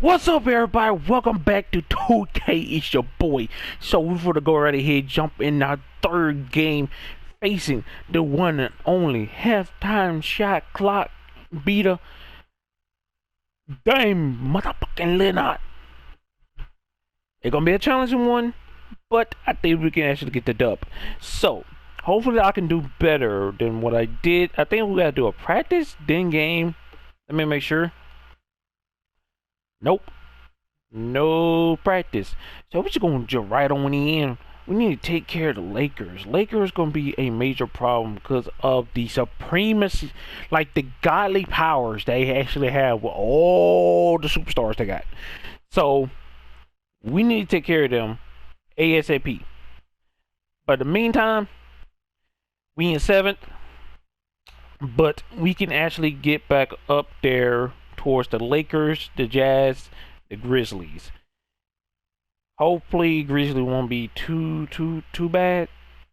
What's up, everybody? Welcome back to 2K. It's your boy. So we're gonna go right ahead, jump in our third game, facing the one and only halftime shot clock beater, Dame motherfucking Leonard. It's gonna be a challenging one, but I think we can actually get the dub. So hopefully I can do better than what I did. I think we gotta do a practice, then game. Let me make sure. Nope. No practice. So we're just gonna jump right on in. We need to take care of the Lakers. Lakers gonna be a major problem because of the supremacy, like the godly powers they actually have with all the superstars they got. So we need to take care of them ASAP. But in the meantime, we in 7th, but we can actually get back up there towards the Lakers, the Jazz, the Grizzlies. Hopefully Grizzly won't be too bad,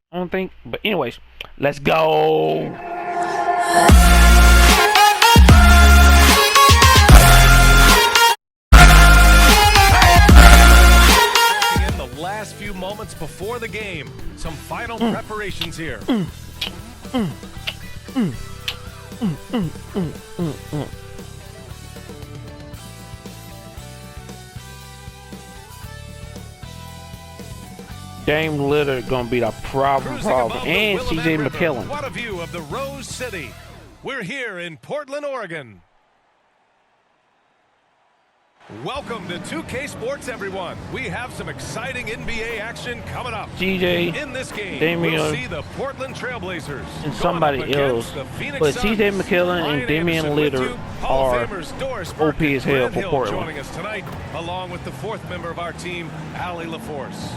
I don't think. But anyways, let's go. In the last few moments before the game, some final preparations here. Dame Lillard gonna be the problem, and CJ McCollum. What a view of the Rose City. We're here in Portland, Oregon. Welcome to 2K Sports, everyone. We have some exciting NBA action coming up. CJ, in this game, Damian, we'll see the Portland Trailblazers and somebody else. But CJ McCollum and Damian Lillard are OP as hell for Portland. Joining us tonight, along with the 4th member of our team, Allie LaForce.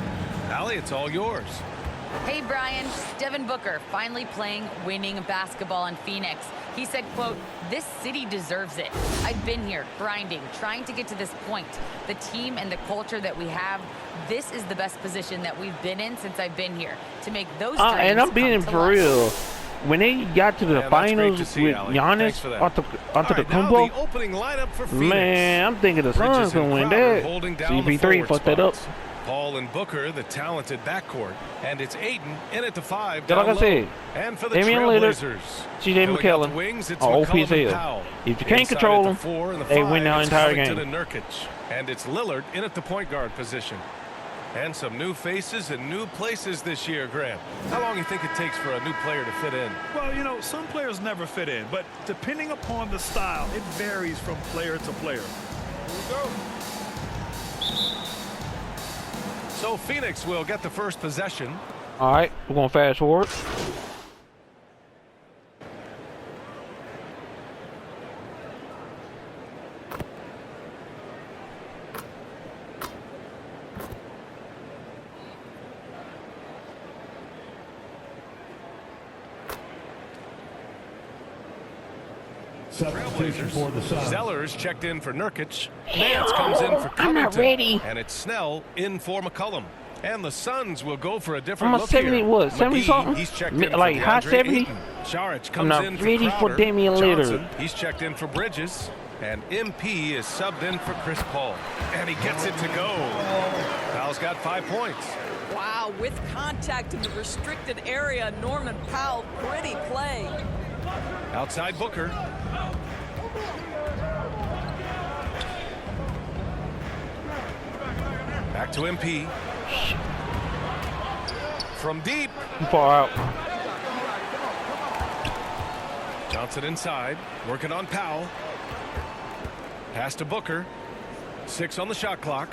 Allie, it's all yours. Hey, Brian. Devin Booker finally playing winning basketball in Phoenix. He said, quote, "This city deserves it. I've been here grinding, trying to get to this point. The team and the culture that we have, this is the best position that we've been in since I've been here to make those dreams and I'm being for real. When they got to the finals with Giannis Antetokounmpo, man, I'm thinking the Suns gonna win that. CP3 fucked that up. Paul and Booker, the talented backcourt, and it's Ayton in at the 5. Like I said, and for the Damian Lillard, CJ McCollum, are OP as hell. If you can't control them, they win the entire game. And it's Lillard in at the point guard position. And some new faces and new places this year, Grant. How long do you think it takes for a new player to fit in? Well, you know, some players never fit in, but depending upon the style, it varies from player to player. Here we go. So Phoenix will get the first possession. All right, we're going to fast forward. Zellers checked in for Nurkic. Nance comes in for Covington. I'm not ready. And it's Snell in for McCollum. And the Suns will go for a different look 70 here. what? 70 something? He's checked in like for high 70? Saric I'm comes not in ready for for Damian Lillard. Johnson, he's checked in for Bridges. And MP is subbed in for Chris Paul. And he gets it to go. Powell's got 5 points. Wow, with contact in the restricted area, Norman Powell, pretty play. Outside Booker. Back to MP. From deep. Far out. Johnson inside. Working on Powell. Pass to Booker. 6 on the shot clock.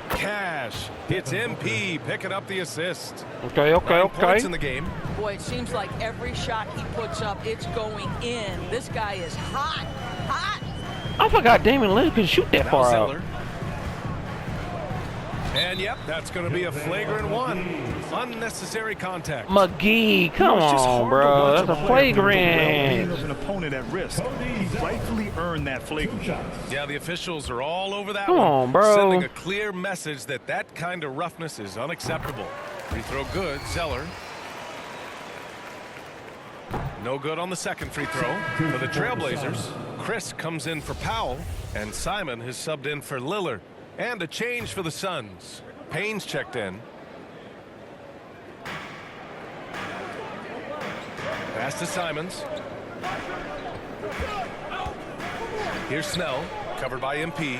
Cash. It's MP picking up the assist. Okay. Points in the game. Boy, it seems like every shot he puts up, it's going in. This guy is hot. I forgot Damian Lillard could shoot that far out. And yep, that's going to be a flagrant one. Unnecessary contact. McGee, come on, bro. That's a flagrant. Of an opponent at risk. He rightfully earned that flagrant. Yeah, the officials are all over that Come one. on, bro. Sending a clear message that that kind of roughness is unacceptable. Free throw good, Zeller. No good on the second free throw for the Trailblazers. Chris comes in for Powell, and Simon has subbed in for Lillard. And a change for the Suns. Payne's checked in. Pass to Simons. Here's Snell, covered by MP.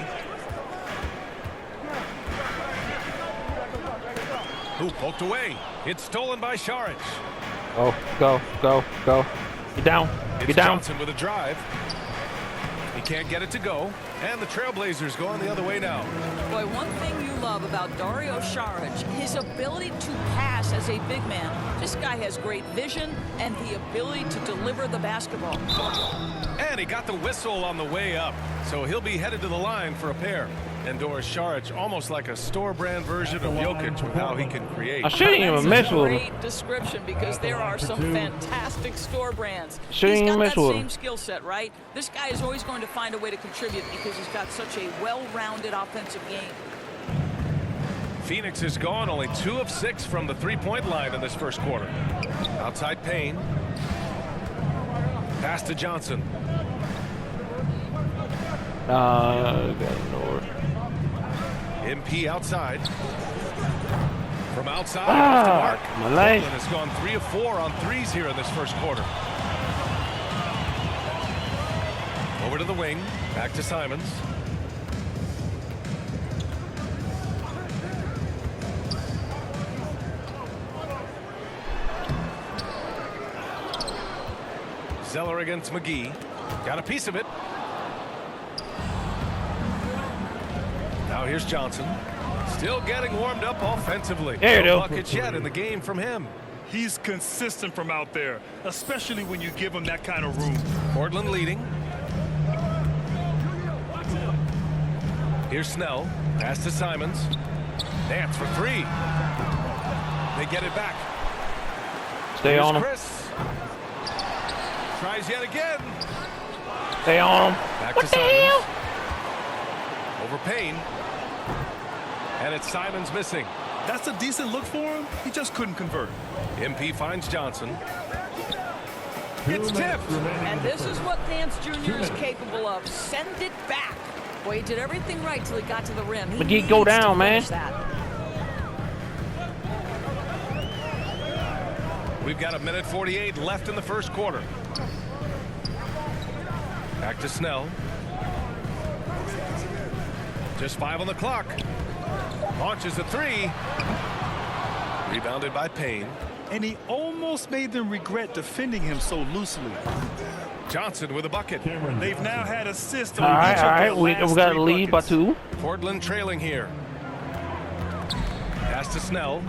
Who poked away. It's stolen by Saric. Oh, go. Get down. It's Get down. Johnson with a drive. He can't get it to go. And the Trailblazers go on the other way now. Boy, one thing you love about Dario Saric, his ability to pass as a big man. This guy has great vision and the ability to deliver the basketball. And he got the whistle on the way up. So he'll be headed to the line for a pair. And Doris Saric, almost like a store-brand version of Jokic with how he can create. I shouldn't even mess with him. Great description because there are some fantastic store brands. Shouldn't He's even got mess that with same him. skill set, right? This guy is always going to find a way to contribute because he's got such a well-rounded offensive game. Phoenix is gone, only 2 of 6 from the three-point line in this first quarter. Outside Payne. Pass to Johnson. Got north. MP outside. From outside, off the mark. My life. Portland has gone 3 of 4 on threes here in this first quarter. Over to the wing. Back to Simons. Zeller against McGee. Got a piece of it. Now here's Johnson. Still getting warmed up offensively. There you No go. buckets yet in the game from him. He's consistent from out there, especially when you give him that kind of room. Portland leading. Here's Snell. Pass to Simons. Dance for 3. They get it back. Stay Here's on him. Chris. Tries yet again. Stay on him. Back What to the hell? Simons. Over Payne. And it's Simons missing. That's a decent look for him. He just couldn't convert. MP finds Johnson. It's tipped. And this is what Nance Jr. is capable of. Send it back. Boy, he did everything right till he got to the rim. He McGee, go needs to down, man. finish that. We've got 1:48 left in the first quarter. Back to Snell. Just 5 on the clock. Launches a 3. Rebounded by Payne. And he almost made them regret defending him so loosely. Johnson with a bucket. They've now had assists All on right, each all of right. their We last got a 3 lead by buckets. 2. Portland trailing here. Pass to Snell.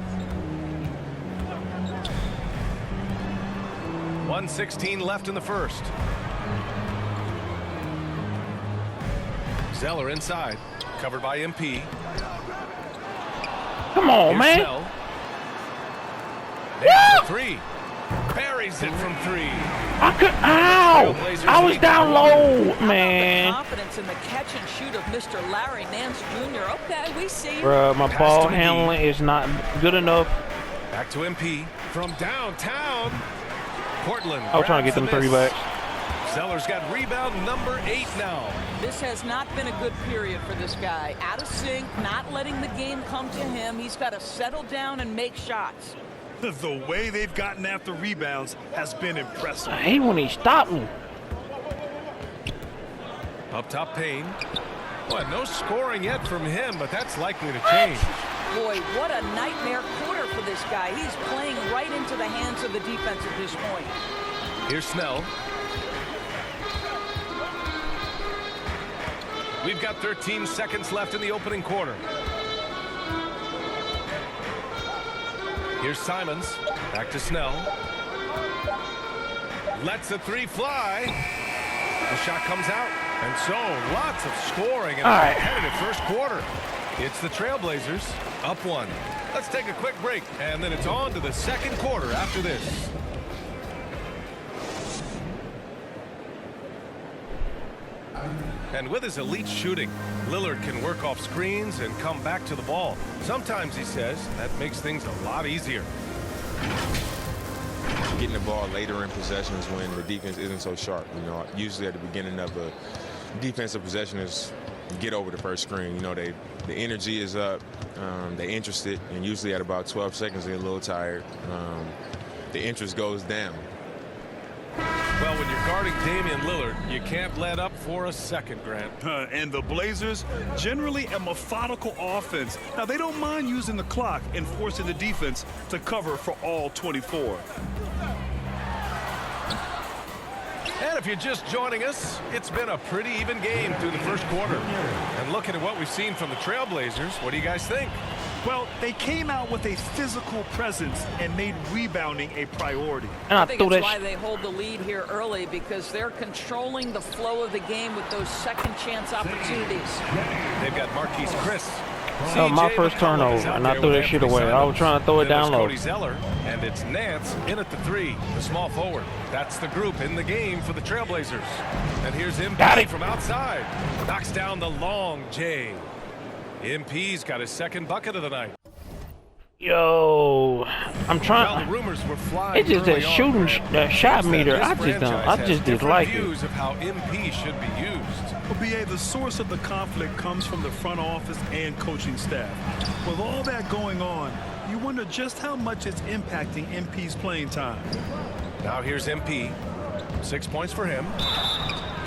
1:16 left in the first. Zeller inside. Covered by MP. Come on, Here's man. Snell. Nails the 3. Buries it from 3. I could. Ow! I was down low, The man. confidence in the catch and shoot of Mr. Larry Nance Jr. Okay, we see. Bruh, my Pass ball to McGee. handling is not good enough. Back to MP. From downtown. Portland. I was trying to get them grabs 3 the miss. back. Zeller's got rebound number 8 now. This has not been a good period for this guy. Out of sync, not letting the game come to him. He's got to settle down and make shots. The way they've gotten after rebounds has been impressive. I hate when he stopped me. Up top Payne. Well, no scoring yet from him, but that's likely to change. Boy, what a nightmare quarter for this guy. He's playing right into the hands of the defense at this point. Here's Snell. We've got 13 seconds left in the opening quarter. Here's Simons. Back to Snell. Lets the 3 fly. The shot comes out. And so, lots of scoring in a competitive first quarter. It's the Trailblazers up 1. Let's take a quick break, and then it's on to the second quarter after this. And with his elite shooting, Lillard can work off screens and come back to the ball. Sometimes, he says, that makes things a lot easier. getting the ball later in possessions when the defense isn't so sharp. You know, usually at the beginning of a defensive possession is get over the first screen. You know, the energy is up, they're interested, and usually at about 12 seconds they're a little tired. The interest goes down. Well, when you're guarding Damian Lillard, you can't let up for a second, Grant. And the Blazers, generally a methodical offense. Now, they don't mind using the clock and forcing the defense to cover for all 24. And if you're just joining us, it's been a pretty even game through the first quarter. And looking at what we've seen from the Trailblazers, what do you guys think? Well, they came out with a physical presence and made rebounding a priority. I think that's why they hold the lead here early, because they're controlling the flow of the game with those second chance opportunities. They've got Marquise Chris. So my first turnover, and I threw that shit away. I was trying to throw it down low. Cody Zeller, and it's Nance in at the 3, the small forward. That's the group in the game for the Trailblazers. And here's MP from outside. Knocks down the long J. MP's got his second bucket of the night. Yo, I'm trying. Well, the rumors were flying. It's just that shooting shot meter. I just dislike it. Views of how MP should be used. Well, BA, the source of the conflict comes from the front office and coaching staff. With all that going on, you wonder just how much it's impacting MP's playing time. Now here's MP. 6 points for him.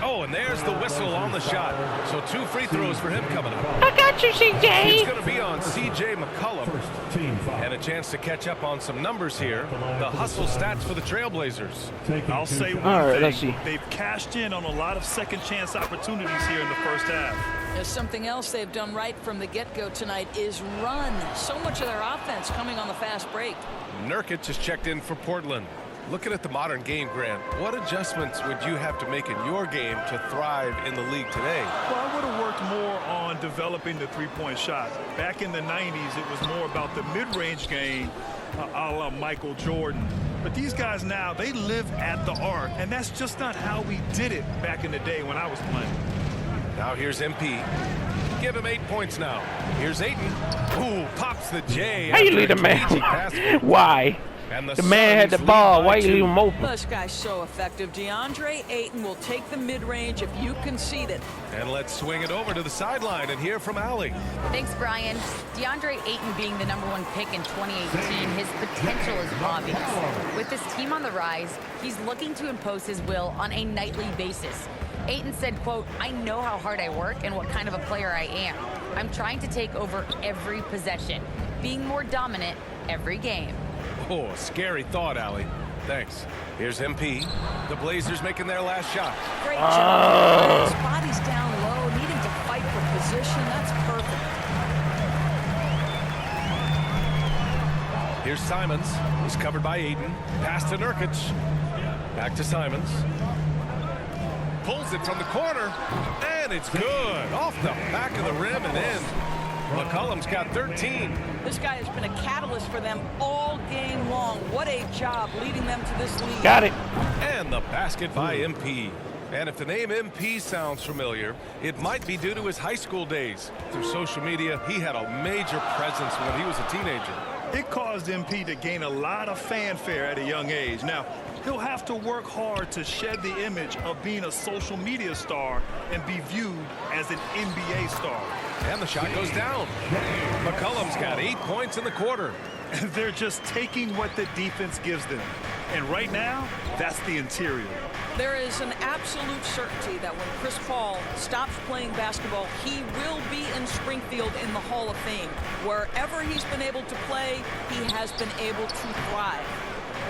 Oh, and there's the whistle on the shot. So 2 free throws for him coming up. I got you, CJ. It's going to be on C.J. McCollum. And a chance to catch up on some numbers here. The hustle stats for the Trailblazers. I'll say one thing. They've cashed in on a lot of second chance opportunities here in the first half. There's something else they've done right from the get-go tonight is run. So much of their offense coming on the fast break. Nurkic has checked in for Portland. Looking at the modern game, Grant, what adjustments would you have to make in your game to thrive in the league today? Well, I would have worked more on developing the three-point shot. Back in the 90s, it was more about the mid-range game, a la Michael Jordan. But these guys now, they live at the arc, and that's just not how we did it back in the day when I was playing. Now here's MP. Give him 8 points now. Here's Ayton. Ooh, pops the J. How you leave the man? Why? The man had the ball. Why you leave him open? This guy's so effective. DeAndre Ayton will take the mid-range if you concede it. And let's swing it over to the sideline and hear from Allie. Thanks, Brian. DeAndre Ayton being the #1 pick in 2018, his potential is obvious. With this team on the rise, he's looking to impose his will on a nightly basis. Ayton said, quote, "I know how hard I work and what kind of a player I am. I'm trying to take over every possession, being more dominant every game." Oh, scary thought, Allie. Thanks. Here's MP. The Blazers making their last shot. Great job. His body's down low, needing to fight for position. That's perfect. Here's Simons. He's covered by Ayton. Pass to Nurkic. Back to Simons. Pulls it from the corner. And it's good. Off the back of the rim and in. McCollum's got 13. This guy has been a catalyst for them all game long. What a job leading them to this lead. Got it. And the basket by MP. And if the name MP sounds familiar, it might be due to his high school days. Through social media, he had a major presence when he was a teenager. It caused MP to gain a lot of fanfare at a young age. Now, he'll have to work hard to shed the image of being a social media star and be viewed as an NBA star. And the shot goes down. McCollum's got 8 points in the quarter. And they're just taking what the defense gives them. And right now, that's the interior. There is an absolute certainty that when Chris Paul stops playing basketball, he will be in Springfield in the Hall of Fame. Wherever he's been able to play, he has been able to thrive.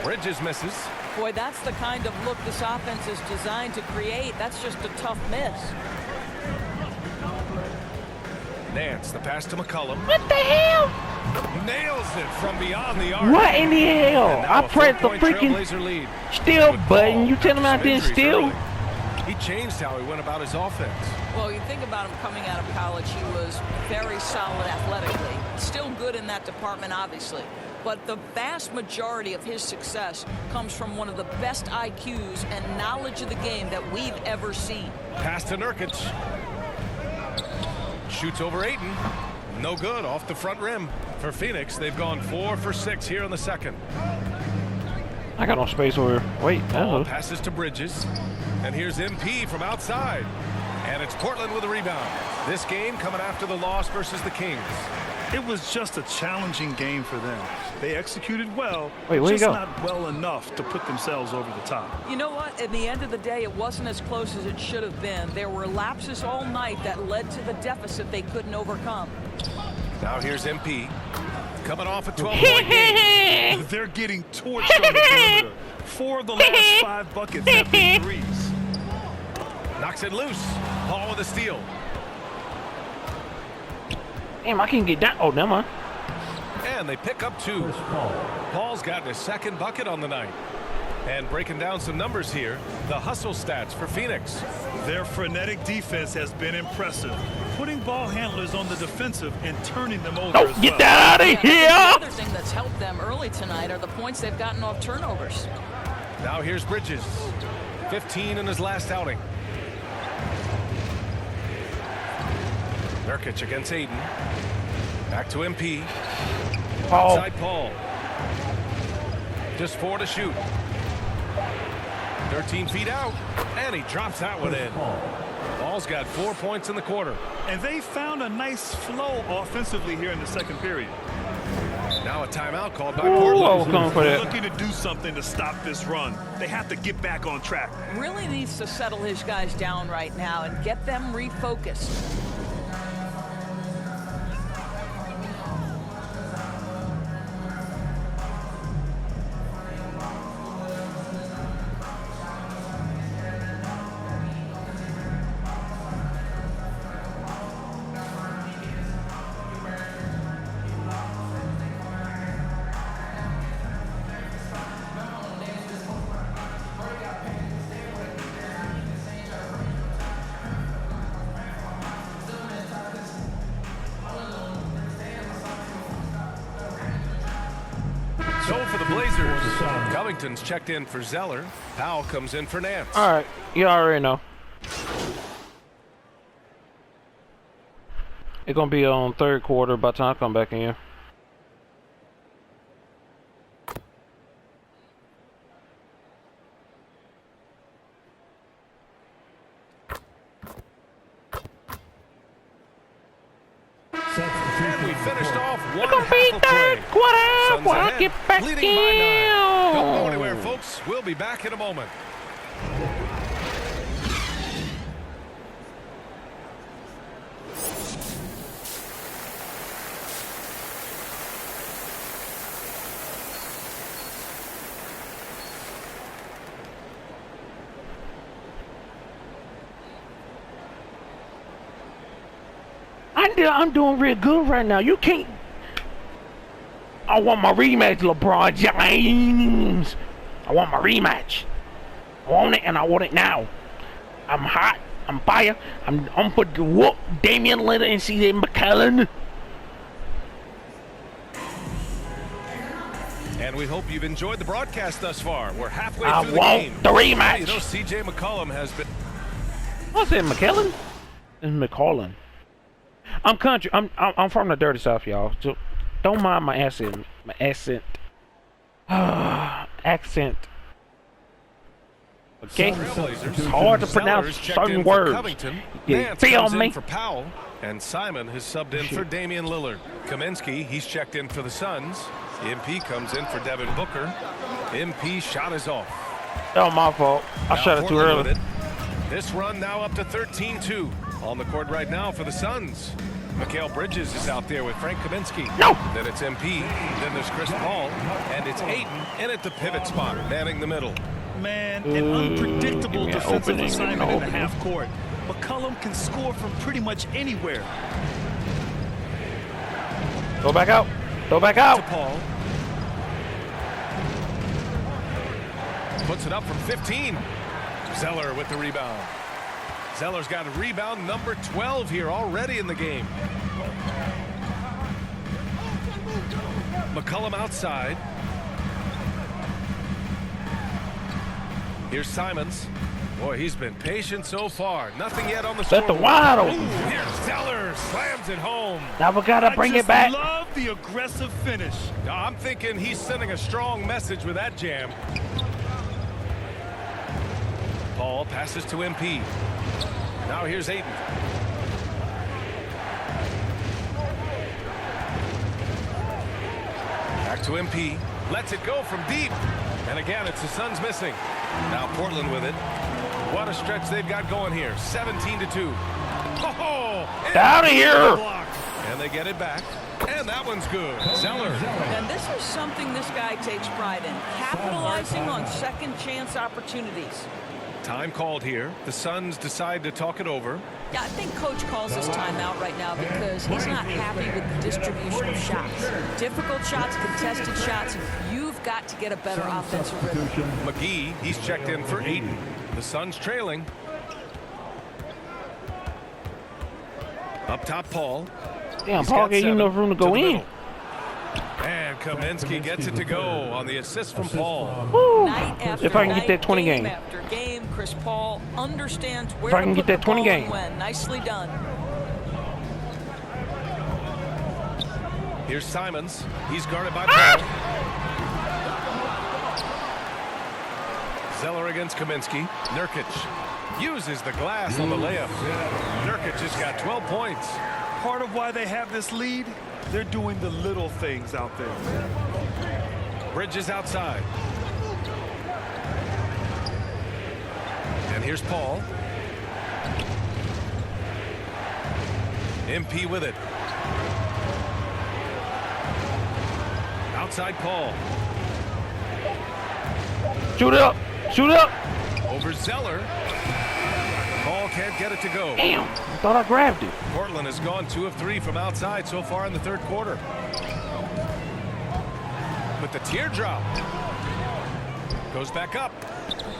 Bridges misses. Boy, that's the kind of look this offense is designed to create. That's just a tough miss. Nance, the pass to McCollum. What the hell? Nails it from beyond the arc. What in the hell? I pressed the freaking lead. steal button. You telling me I didn't steal? He changed how he went about his offense. Well, you think about him coming out of college, he was very solid athletically. Still good in that department, obviously. But the vast majority of his success comes from one of the best IQs and knowledge of the game that we've ever seen. Pass to Nurkic. Shoots over Ayton. No good off the front rim. For Phoenix, they've gone 4 for 6 here in the second. I got no space over here. Wait, Ball passes to Bridges. And here's MP from outside. And it's Portland with a rebound. This game coming after the loss versus the Kings. It was just a challenging game for them. They executed well, Wait, where you just go? not well enough to put themselves over the top. You know what? At the end of the day, it wasn't as close as it should have been. There were lapses all night that led to the deficit they couldn't overcome. Now here's MP. Coming off a 12-point game. They're getting torched on the perimeter. 4 of the last 5 buckets have been threes. Knocks it loose. Paul with a steal. Damn, I can't get down. Oh, never mind. And they pick up 2. Paul's gotten his 2nd bucket on the night. And breaking down some numbers here, the hustle stats for Phoenix. Their frenetic defense has been impressive, putting ball handlers on the defensive and turning them over as Get well. that out of The here! other thing that's helped them early tonight are the points they've gotten off turnovers. Now here's Bridges. 15 in his last outing. Nurkic against Aiden. Back to MP. Paul. Outside Paul. Just 4 to shoot. 13 feet out. And he drops that one in. Paul's got 4 points in the quarter. And they found a nice flow offensively here in the second period. Now a timeout called by Ooh, I was Portland. coming for They're that. looking to do something to stop this run. They have to get back on track. Really needs to settle his guys down right now and get them refocused. So for the Blazers, Covington's checked in for Zeller. Powell comes in for Nance. All right, you already know. It's gonna be on 3rd quarter by the time I come back in here. And we finished off one Gonna be half of play. 3rd quarter Suns when I ahead, get back leading by 9. Don't go in. anywhere, folks. We'll be back in a moment. I'm doing real good right now. You can't. I want my rematch, LeBron James. I want my rematch. I want it, and I want it now. I'm hot. I'm fire. I'm for the whoop Damian Lillard and CJ McCollum. And we hope you've enjoyed the broadcast thus far. We're halfway I through the want game. the rematch. You know, CJ McCollum has been. What's it, McKellen? It's McCollum. I'm country. I'm from the dirty south, y'all. So don't mind my accent. My accent. Accent. Okay. It's hard to pronounce certain words. You feel me? For Powell, and Simon has subbed in for Damian Lillard. Kaminsky, he's checked in for the Suns. MP comes in for Devin Booker. MP shot is off. That was my fault. I shot it too Portland early. with it. This run now up to 13-2. On the court right now for the Suns. Mikal Bridges is out there with Frank Kaminsky. No! Then it's MP. Then there's Chris Paul. And it's Ayton in at the pivot spot, manning the middle. Man, an unpredictable yeah, defensive opening, assignment in the opening. half court. McCollum can score from pretty much anywhere. Go back out. Go back To out. Paul. Puts it up from 15. Zeller with the rebound. Zeller's got a rebound number 12 here already in the game. McCollum outside. Here's Simons. Boy, he's been patient so far. Nothing yet on the Set the scoreboard. wide Ooh, open. here's Zeller. Slams it home. Now we gotta bring it back. Love the aggressive finish. I'm thinking he's sending a strong message with that jam. Paul passes to MP. Now here's Aiden. Back to MP. Lets it go from deep. And again, it's the Suns missing. Now Portland with it. What a stretch they've got going here. 17-2. Oh, out of here! And they get it back. And that one's good. Zeller. And this is something this guy takes pride in. Capitalizing on second chance opportunities. Time called here. The Suns decide to talk it over. Yeah, I think Coach calls this timeout right now because he's not happy with the distribution of shots. Difficult shots, contested shots. You've got to get a better offensive rhythm. McGee, he's checked in for Aiden. The Suns trailing. Up top, Paul. Damn, Paul gave you enough room to go in. And Kaminsky gets it to go on the assist from Paul. Woo. Night after If I can get that 20 game game. after game, Chris Paul understands where If I to can put get that the 20 ball game. and when. Nicely done. Here's Simons. He's guarded by Paul. Zeller against Kaminsky. Nurkic uses the glass on the layup. Nurkic has got 12 points. Part of why they have this lead, they're doing the little things out there. Bridges outside. And here's Paul. MP with it. Outside Paul. Shoot it up! Shoot it up! Over Zeller. Paul can't get it to go. Damn, I thought I grabbed it. Portland has gone 2 of 3 from outside so far in the third quarter. With the teardrop. Goes back up.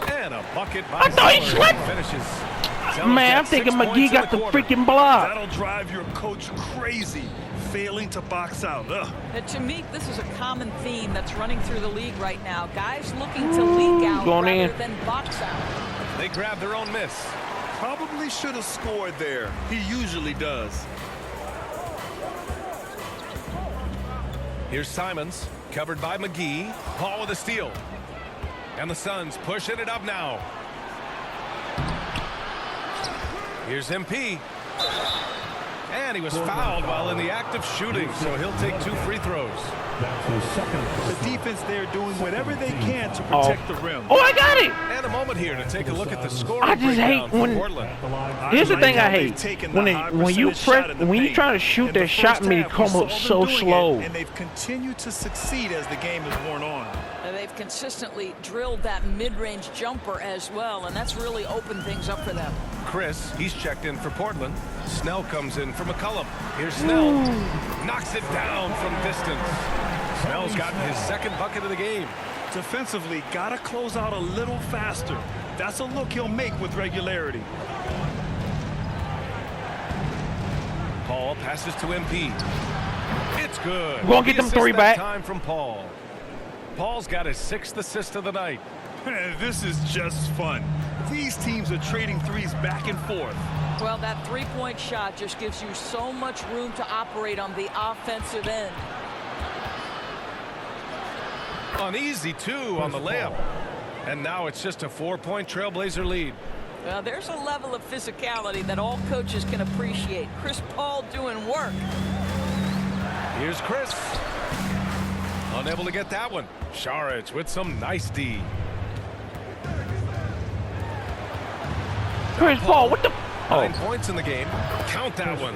And a bucket by I thought he Zeller. slipped. Finishes. Man, I'm thinking McGee got the freaking block. That'll drive your coach crazy, failing to box out. And to me, this is a common theme that's running through the league right now. Guys looking to leak out Going rather in. than box out. They grab their own miss. Probably should have scored there. He usually does. Here's Simons, covered by McGee. Paul with a steal. And the Suns pushing it up now. Here's MP. And he was fouled while in the act of shooting, so he'll take 2 free throws. The defense there doing whatever they can to protect the rim. Oh, I got it! And a moment here to take a look at the scoring I just breakdown hate for when- Portland. Here's the thing I They've hate. taken the When high you percentage shot in the when you paint. try to shoot In the that shot, first me half, come we saw up them so doing it, slow. and they've continued to succeed as the game has worn on. And they've consistently drilled that mid-range jumper as well, and that's really opened things up for them. Chris, he's checked in for Portland. Snell comes in for McCollum. Here's Snell. Knocks it down from distance. Snell's gotten his second bucket of the game. Defensively, gotta close out a little faster. That's a look he'll make with regularity. Paul passes to MP. It's good. We're gonna get The them assist 3 that back. time from Paul. Paul's got his 6th assist of the night. This is just fun. These teams are trading threes back and forth. Well, that three-point shot just gives you so much room to operate on the offensive end. Uneasy, too, on the layup. And now it's just a 4-point Trailblazer lead. Well, there's a level of physicality that all coaches can appreciate. Chris Paul doing work. Here's Chris. Unable to get that one. Saric with some nice D. Chris Paul, what the? 9 points in the game. Count that one.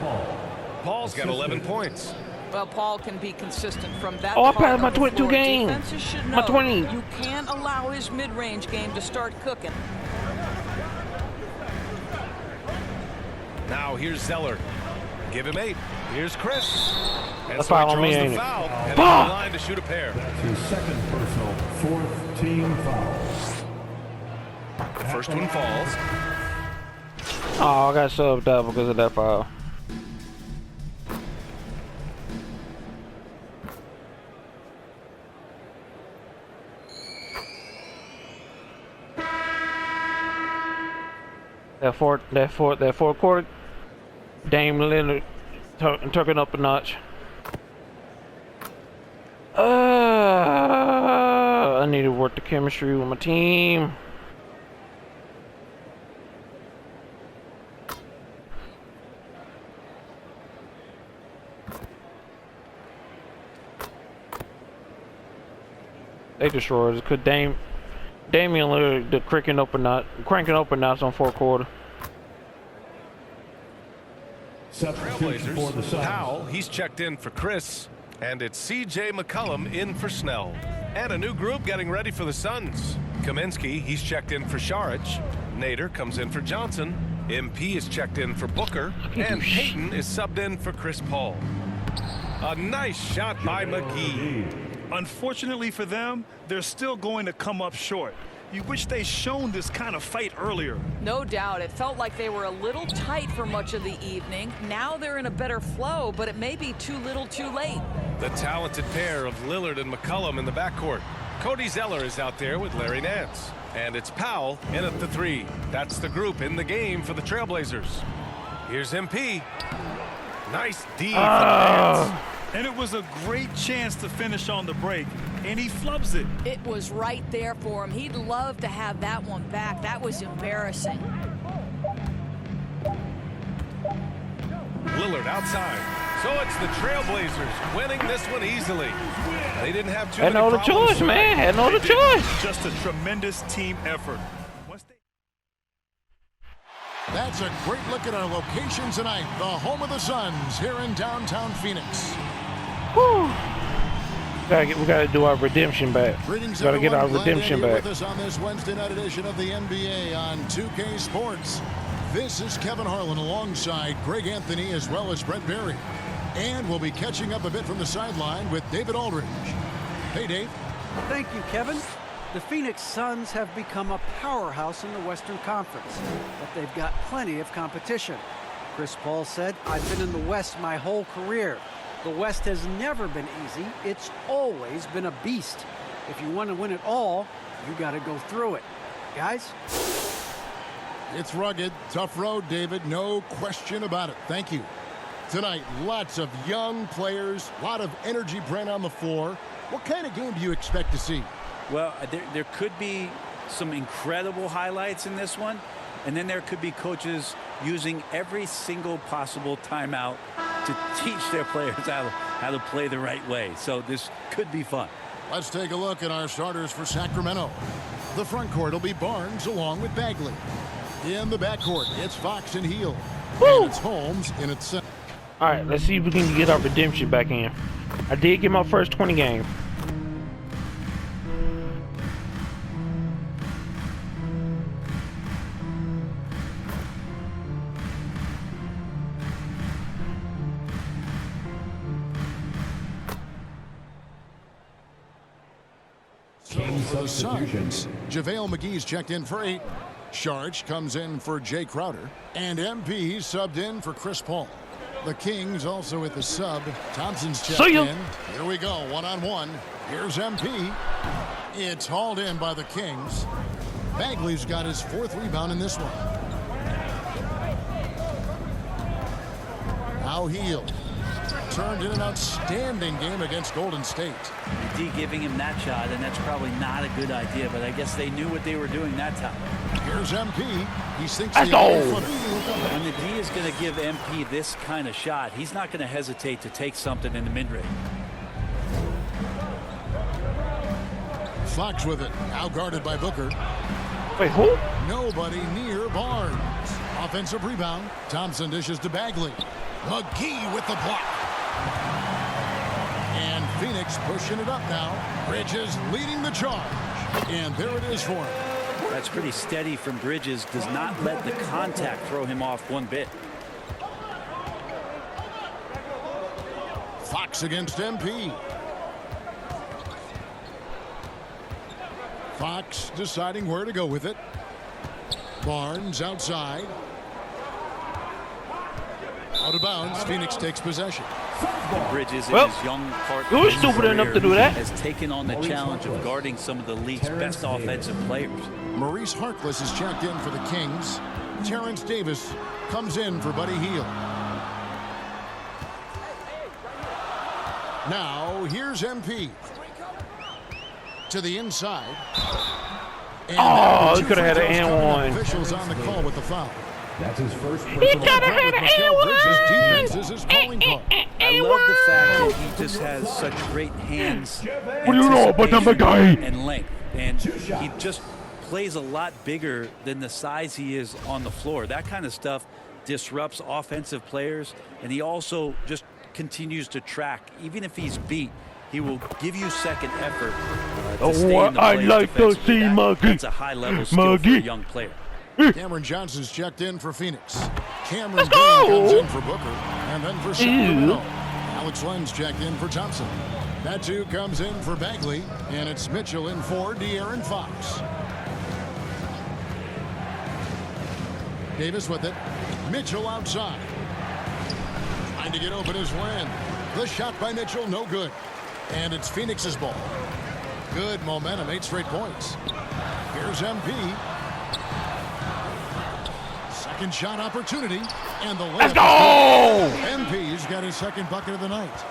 Paul's got 11 points. Well, Paul can be consistent from that. Oh, I part passed my of the 22 floor. game. Defenses should My know 20. You can't allow his mid-range game to start cooking. Now here's Zeller. Give him 8. Here's Chris. And A so foul he on me, draws ain't the it? foul. And Fuck! on the line to shoot a pair. That's his second personal, 4th team foul. The first one falls. Oh, I got subbed out because of that foul. That fourth quarter, Dame Lillard took it up a notch. I need to work the chemistry with my team. They destroyed us. Could Damian Lillard the cranking open knots on fourth quarter. Trailblazers, Powell, he's checked in for Chris, and it's C.J. McCollum in for Snell. And a new group getting ready for the Suns. Kaminsky, he's checked in for Saric. Nader comes in for Johnson. MP is checked in for Booker. And Payton is subbed in for Chris Paul. A nice shot by McGee. Unfortunately for them, they're still going to come up short. You wish they'd shown this kind of fight earlier. No doubt. It felt like they were a little tight for much of the evening. Now they're in a better flow, but it may be too little too late. The talented pair of Lillard and McCollum in the backcourt. Cody Zeller is out there with Larry Nance. And it's Powell in at the three. That's the group in the game for the Trailblazers. Here's MP. Nice D for Nance. And it was a great chance to finish on the break, and he flubs it. It was right there for him. He'd love to have that one back. That was embarrassing. Lillard outside. So it's the Trailblazers winning this one easily. They didn't have too many Had no other choice, man. Had no other choice. Just a tremendous team effort. That's a great look at our location tonight. The home of the Suns here in downtown Phoenix. Woo. We gotta do our redemption back. Greetings, gotta get our everyone. redemption Glad to back. have you with us on this Wednesday night edition of the NBA on 2K Sports. This is Kevin Harlan alongside Greg Anthony as well as Brett Berry. And we'll be catching up a bit from the sideline with David Aldridge. Hey, Dave. Thank you, Kevin. The Phoenix Suns have become a powerhouse in the Western Conference, but they've got plenty of competition. Chris Paul said, "I've been in the West my whole career. The West has never been easy. It's always been a beast. If you want to win it all, you got to go through it." Guys? It's rugged, tough road, David. No question about it. Thank you. Tonight, lots of young players, a lot of energy brand on the floor. What kind of game do you expect to see? Well, there could be some incredible highlights in this one, and then there could be coaches using every single possible timeout to teach their players how to play the right way. So this could be fun. Let's take a look at our starters for Sacramento. The front court will be Barnes along with Bagley. In the backcourt, it's Fox and Hield. And it's Holmes in its center. All right, let's see if we can get our redemption back in. I did get my first 20 games. For the Suns, JaVale McGee's checked in for 8. Saric comes in for Jay Crowder. And MP subbed in for Chris Paul. The Kings also with the sub. Thompson's checked in. Here we go, one-on-one. Here's MP. It's hauled in by the Kings. Bagley's got his 4th rebound in this one. Now Hield. Turned in an outstanding game against Golden State. D giving him that shot, and that's probably not a good idea, but I guess they knew what they were doing that time. Here's MP. He sinks Let's the go. When the D is going to give MP this kind of shot, he's not going to hesitate to take something in the mid-range. Fox with it. Now guarded by Booker. Wait, who? Nobody near Barnes. Offensive rebound. Thompson dishes to Bagley. McGee with the block. And Phoenix pushing it up now. Bridges leading the charge. And there it is for him. That's pretty steady from Bridges. Does not let the contact throw him off one bit. Fox against MP. Fox deciding where to go with it. Barnes outside. Out of bounds. Phoenix takes possession. Bridges in his young part you were stupid enough to do that. has taken on the challenge of guarding some of the league's best offensive players. Maurice Harkless is checked in for the Kings. Terrence Davis comes in for Buddy Hield. Now here's MP. To the inside. And oh, he could have had an and one. Officials on the call with the foul. That's his first He could have had an and one. Defense is his calling call. I love the fact that he just has such great hands. What do you know about that guy? And length, and he just plays a lot bigger than the size he is on the floor. That kind of stuff disrupts offensive players, and he also just continues to track. Even if he's beat, he will give you second effort to stay in the I play like to see, defensively. Muggy. That's a high-level skill for a young player. Cameron Johnson's checked in for Phoenix. Cameron Payne comes in for Booker, and then for Sacramento. Alex Len's checked in for Thompson. That comes in for Bagley, and it's Mitchell in for De'Aaron Fox. Davis with it. Mitchell outside. Trying to get open is Len. The shot by Mitchell, no good. And it's Phoenix's ball. Good momentum, 8 straight points. Here's MP. Second shot opportunity. And the Let's go! MP's got his second bucket of the night.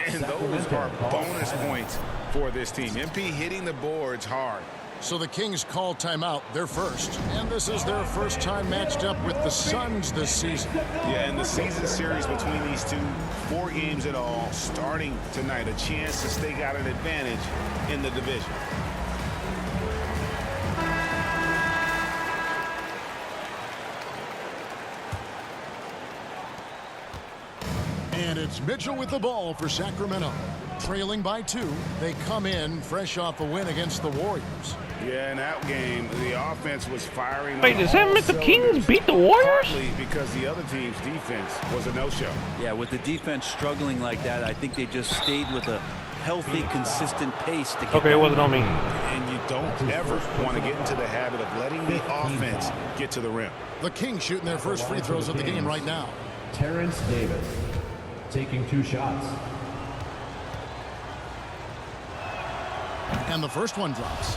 And those are bonus points for this team. MP hitting the boards hard. So the Kings call timeout, their first. And this is their first time matched up with the Suns this season. Yeah, and the season series between these two, 4 games in all, starting tonight. A chance to stake out an advantage in the division. And it's Mitchell with the ball for Sacramento. Trailing by 2, they come in fresh off a win against the Warriors. Yeah, in that game, the offense was firing. Wait, does that mean the Kings beat the Warriors? Partly because the other team's defense was a no-show. Yeah, with the defense struggling like that, I think they just stayed with a healthy, consistent pace to get Okay, it wasn't on me. And you don't ever want to get into the habit of letting the offense get to the rim. The Kings shooting their first free throws of the game right now. Terrence Davis taking 2 shots. And the first one drops.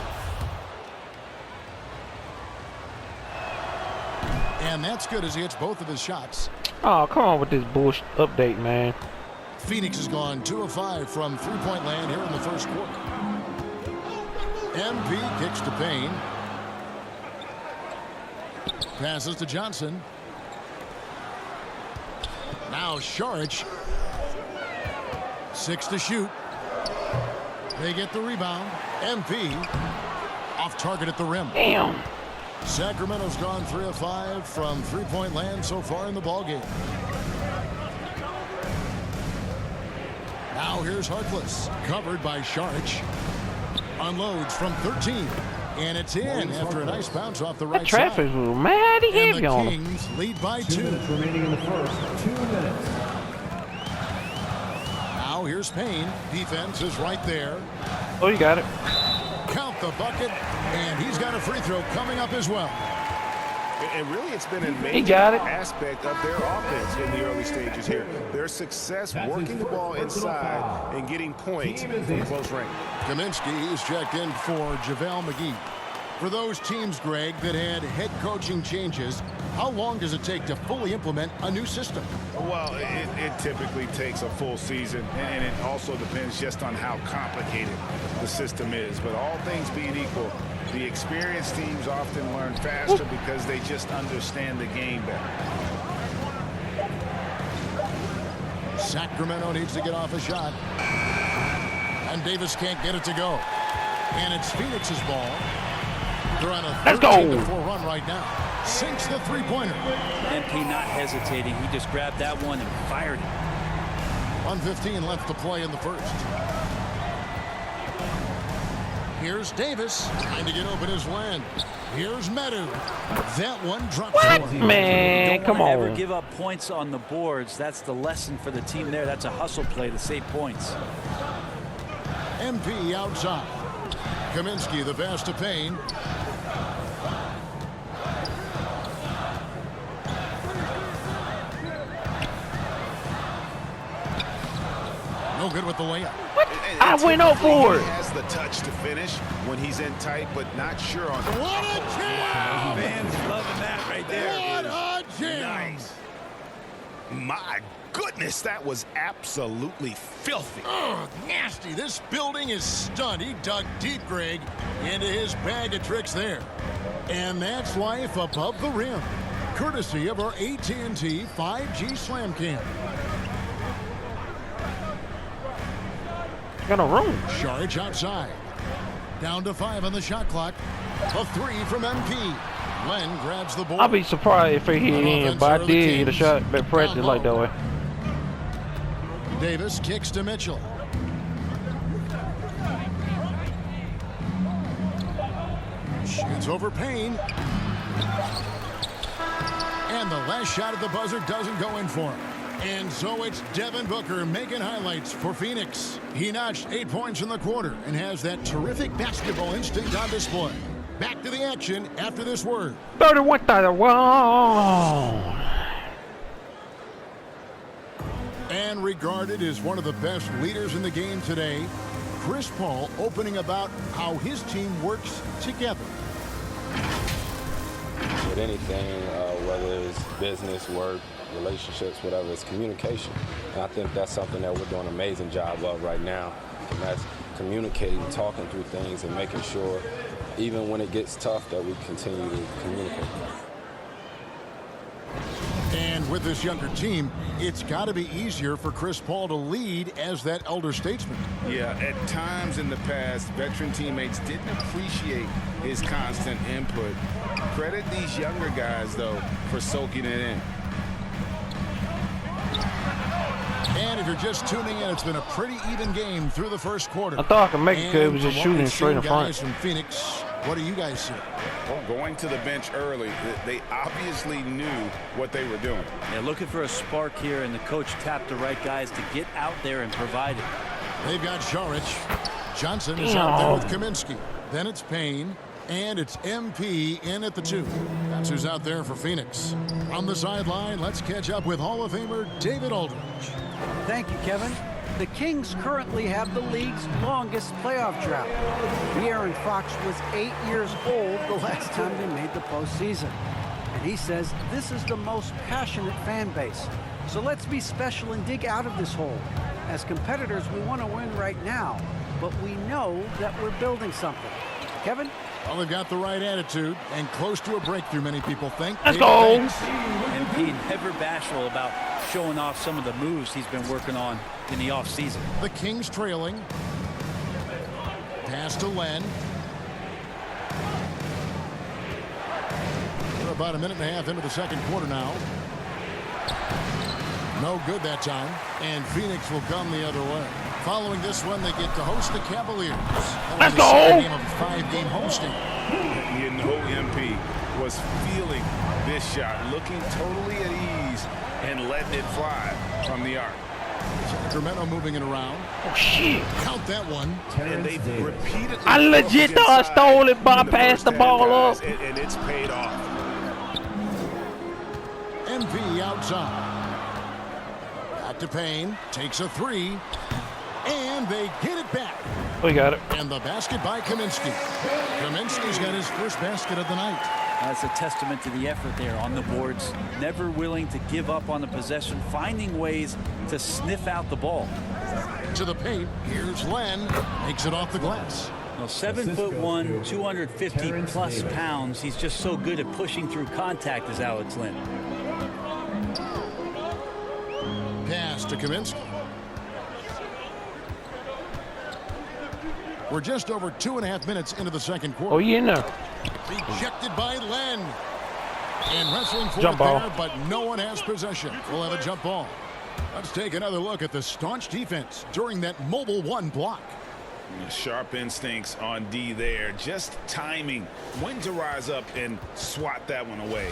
And that's good as he hits both of his shots. Oh, come on with this bullshit update, man. Phoenix has gone 2 of 5 from three-point land here in the first quarter. MP kicks to Payne. Passes to Johnson. Now Saric. 6 to shoot. They get the rebound. MP off target at the rim. Damn. Sacramento's gone 3 of 5 from three-point land so far in the ballgame. Now here's Harkless, covered by Saric. Unloads from 13, and it's in after a nice bounce off the right That traffic side. was mighty And heavy the on them. Kings lead by 2. 2 minutes remaining in the first. 2 minutes. Now here's Payne. Defense is right there. Oh, you got it. Count the bucket, and he's got a free throw coming up as well. And really, it's been a He major got it. aspect of their offense in the early stages here. Their success working the ball inside and getting points from close range. Kaminsky is checked in for JaVale McGee. For those teams, Greg, that had head coaching changes, how long does it take to fully implement a new system? Well, it typically takes a full season, and it also depends just on how complicated the system is. But all things being equal, the experienced teams often learn faster because they just understand the game better. Sacramento needs to get off a shot. And Davis can't get it to go. And it's Phoenix's ball. They're on a 13-4 run right now. Sinks the three-pointer. MP not hesitating. He just grabbed that one and fired it. 1:15 left to play in the first. Here's Davis. Trying to get open his land. Here's Medu. That one drops. What? Man, come on. Never give up points on the boards. That's the lesson for the team there. That's a hustle play to save points. MP outside. Kaminsky, the pass to Payne. No good with the layup. What? I went up for it. He has the touch to finish when he's in tight, but not sure on the What a jam! Fans loving that right there. What a jam! Nice. My goodness, that was absolutely filthy. Oh, nasty. This building is stunned. He dug deep, Greg, into his bag of tricks there. And that's life above the rim, courtesy of our AT&T 5G Slam Cam. Got a room. Charge outside. Down to 5 on the shot clock. A 3 from MP. Len grabs the ball. I'll be surprised if he hit in, but I did hit a shot that practice like that way. Davis kicks to Mitchell. Shoots over Payne. And the last shot at the buzzer doesn't go in for him. And so it's Devin Booker making highlights for Phoenix. He notched 8 points in the quarter and has that terrific basketball instinct on display. Back to the action after this word. 31-31. And regarded as one of the best leaders in the game today, Chris Paul opening about how his team works together. With anything, whether it's business, work, relationships, whatever, it's communication. And I think that's something that we're doing an amazing job of right now. And that's communicating, talking through things, and making sure, even when it gets tough, that we continue to communicate. And with this younger team, it's got to be easier for Chris Paul to lead as that elder statesman. Yeah, at times in the past, veteran teammates didn't appreciate his constant input. Credit these younger guys, though, for soaking it in. And if you're just tuning in, it's been a pretty even game through the first quarter. I thought I could make it because it was just shooting straight in front. Guys from Phoenix, what do you guys see? Well, going to the bench early, they obviously knew what they were doing. They're looking for a spark here, and the coach tapped the right guys to get out there and provide it. They've got Saric. Johnson is out there with Kaminsky. Then it's Payne. And it's MP in at the 2. That's who's out there for Phoenix. On the sideline, let's catch up with Hall of Famer David Aldridge. Thank you, Kevin. The Kings currently have the league's longest playoff drought. De'Aaron Fox was 8 years old the last time they made the postseason. And he says this is the most passionate fan base. So let's be special and dig out of this hole. As competitors, we want to win right now, but we know that we're building something. Kevin? Well, they've got the right attitude and close to a breakthrough, many people think. Let's go. MP never bashful about showing off some of the moves he's been working on in the offseason. The Kings trailing. Pass to Len. We're about a minute and a half into the second quarter now. No good that time. And Phoenix will come the other way. Following this one, they get to host the Cavaliers. Let's go! Game of a 5-game hosting. You know MP was feeling this shot, looking totally at ease and letting it fly from the arc. Sacramento moving it around. Oh, shit. Count that one. And they've repeatedly... I legit thought I stole it, but I passed the ball up. And it's paid off. MP outside. Back to Payne. Takes a 3. And they get it back. We got it. And the basket by Kaminsky. Kaminsky's got his first basket of the night. That's a testament to the effort there on the boards. Never willing to give up on the possession, finding ways to sniff out the ball. To the paint. Here's Len. Makes it off the glass. Well, 7'1", 250-plus pounds. He's just so good at pushing through contact as Alex Len. Pass to Kaminsky. We're just over 2.5 minutes into the second quarter. Oh, you know. Rejected by Len. And wrestling for Jump it ball. there, but no one has possession. We'll have a jump ball. Let's take another look at the staunch defense during that mobile 1 block. Sharp instincts on D there. Just timing when to rise up and swat that one away.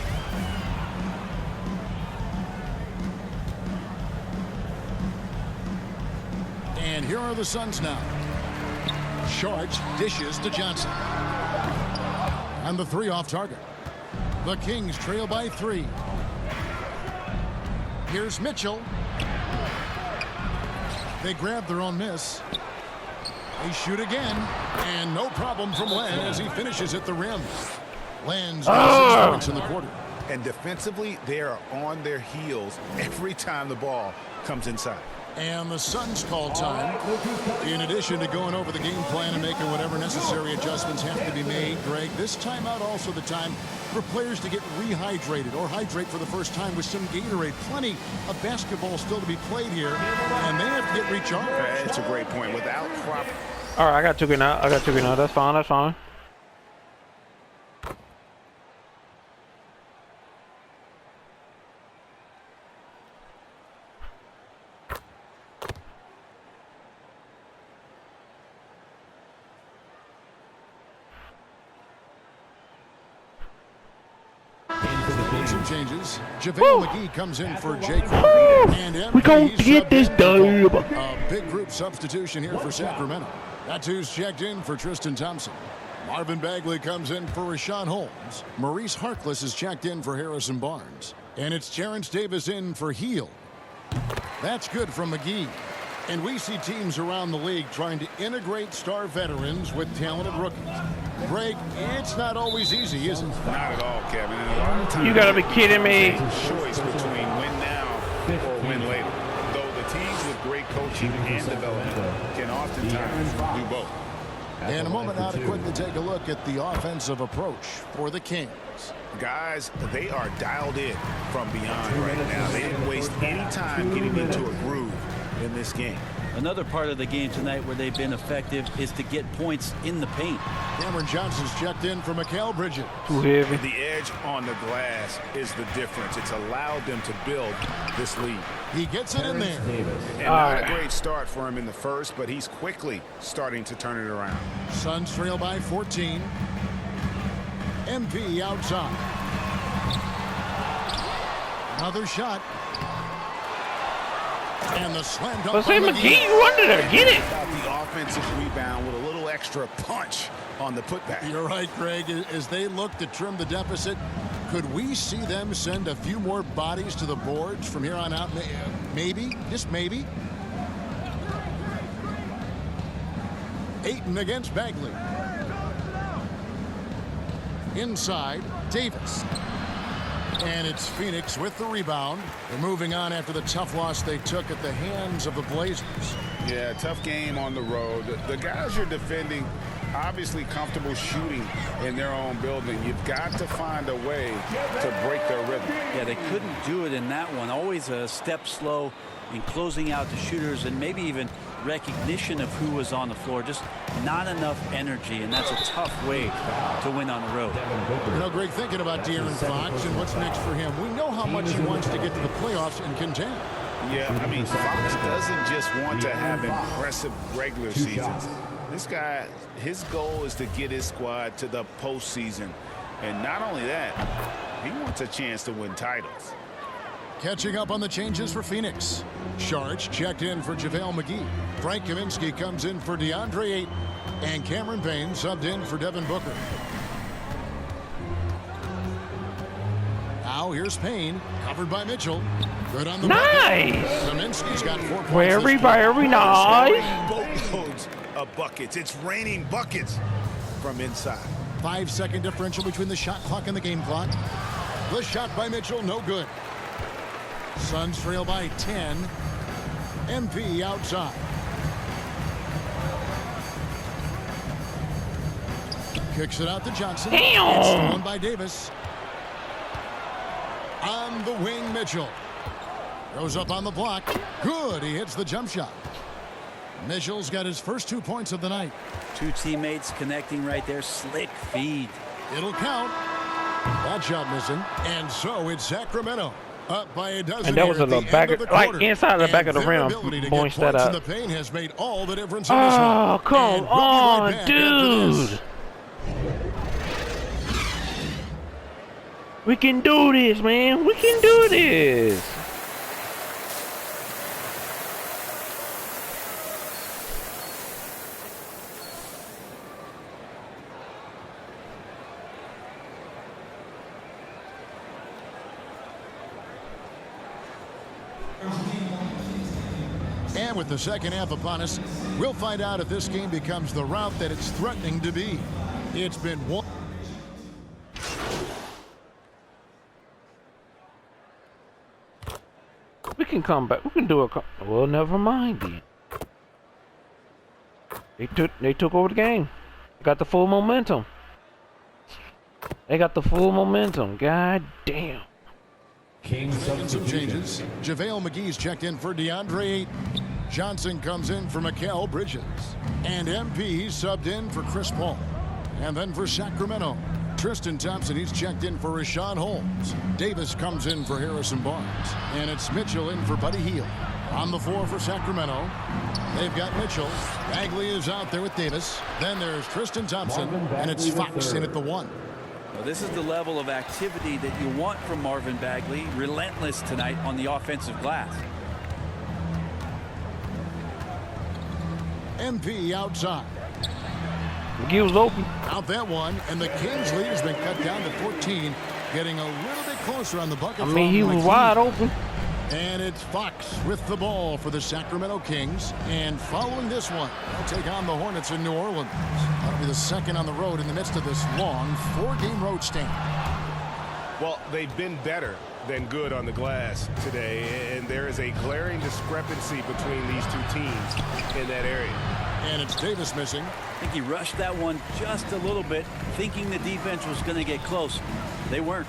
And here are the Suns now. Sharge dishes to Johnson. And the 3 off target. The Kings trail by 3. Here's Mitchell. They grab their own miss. They shoot again. And no problem from Len as he finishes at the rim. Len's got 6 points in the quarter. And defensively, they are on their heels every time the ball comes inside. And the Suns call time. In addition to going over the game plan and making whatever necessary adjustments have to be made, Greg, this timeout also the time for players to get rehydrated or hydrate for the first time with some Gatorade. Plenty of basketball still to be played here, and they have to get recharged. That's a great point. Without proper... All right, I got 2 green out. That's fine. That's fine. Some changes. JaVale McGee comes in for Jake Crowder. And we gonna get this dub. A big group substitution here for Sacramento. That's who's checked in for Tristan Thompson. Marvin Bagley comes in for Rashawn Holmes. Maurice Harkless is checked in for Harrison Barnes. And it's Terrence Davis in for Hield. That's good from McGee. And we see teams around the league trying to integrate star veterans with talented rookies. Greg, it's not always easy, is it? Not at all, Kevin. And a lot of times, you gotta be kidding me. Choice between win now or win later. Though the teams with great coaching and development can oftentimes do both. In a moment now to quickly take a look at the offensive approach for the Kings. Guys, they are dialed in from beyond right now. They didn't waste any time getting into a groove in this game. Another part of the game tonight where they've been effective is to get points in the paint. Cameron Johnson's checked in for Mikal Bridges. Too heavy. The edge on the glass is the difference. It's allowed them to build this lead. He gets it in there. And not a great start for him in the first, but he's quickly starting to turn it around. Suns trail by 14. MP outside. Another shot. And the slam dunk. Let's say McGee, you under there. Get it. The offensive rebound with a little extra punch on the putback. You're right, Greg. As they look to trim the deficit, could we see them send a few more bodies to the boards from here on out? Maybe, just maybe. Ayton against Bagley. Inside, Davis. And it's Phoenix with the rebound. They're moving on after the tough loss they took at the hands of the Blazers. Yeah, tough game on the road. The guys you're defending, obviously comfortable shooting in their own building. You've got to find a way to break their rhythm. Yeah, they couldn't do it in that one. Always a step slow in closing out the shooters and maybe even recognition of who was on the floor. Just not enough energy, and that's a tough way to win on the road. You know, Greg, thinking about De'Aaron Fox and what's next for him, we know how much he wants to get to the playoffs and contend. Yeah, I mean, Fox doesn't just want to have impressive regular seasons. This guy, his goal is to get his squad to the postseason. And not only that, he wants a chance to win titles. Catching up on the changes for Phoenix. Sharge checked in for JaVale McGee. Frank Kaminsky comes in for DeAndre Ayton. And Cameron Payne subbed in for Devin Booker. Now here's Payne, covered by Mitchell. Good on the nice. Kaminsky's got 4 points. Very nice. Boatloads of buckets. It's raining buckets from inside. 5-second differential between the shot clock and the game clock. The shot by Mitchell, no good. Suns trail by 10. MP outside. Kicks it out to Johnson. Damn. It's stolen by Davis. On the wing, Mitchell. Goes up on the block. Good. He hits the jump shot. Mitchell's got his first 2 points of the night. Two teammates connecting right there. Slick feed. It'll count. That shot missing. And so it's Sacramento. Up by a dozen. And that was in the back of, like inside the back of the rim. Points that out. The paint has made all the difference in this one. Oh, come on, dude. We can do this, man. We can do this. And with the second half upon us, we'll find out if this game becomes the route that it's threatening to be. It's been one. can come back. We can do a. Well, never mind then. They took over the game. Got the full momentum. They got the full momentum. God damn. Making some changes. JaVale McGee's checked in for DeAndre Ayton. Johnson comes in for Mikal Bridges. And MP subbed in for Chris Paul. And then for Sacramento, Tristan Thompson, he's checked in for Rashawn Holmes. Davis comes in for Harrison Barnes. And it's Mitchell in for Buddy Hield. On the floor for Sacramento, they've got Mitchell. Bagley is out there with Davis. Then there's Tristan Thompson, and it's Fox in at the 1. Well, this is the level of activity that you want from Marvin Bagley. Relentless tonight on the offensive glass. MP outside. McGee was open. Out that one, and the Kings lead has been cut down to 14, getting a little bit closer on the bucket. I mean, he was wide open. And it's Fox with the ball for the Sacramento Kings. And following this one, they'll take on the Hornets in New Orleans. That'll be the second on the road in the midst of this long 4-game road stand. Well, they've been better than good on the glass today, and there is a glaring discrepancy between these two teams in that area. And it's Davis missing. I think he rushed that one just a little bit, thinking the defense was going to get close. They weren't.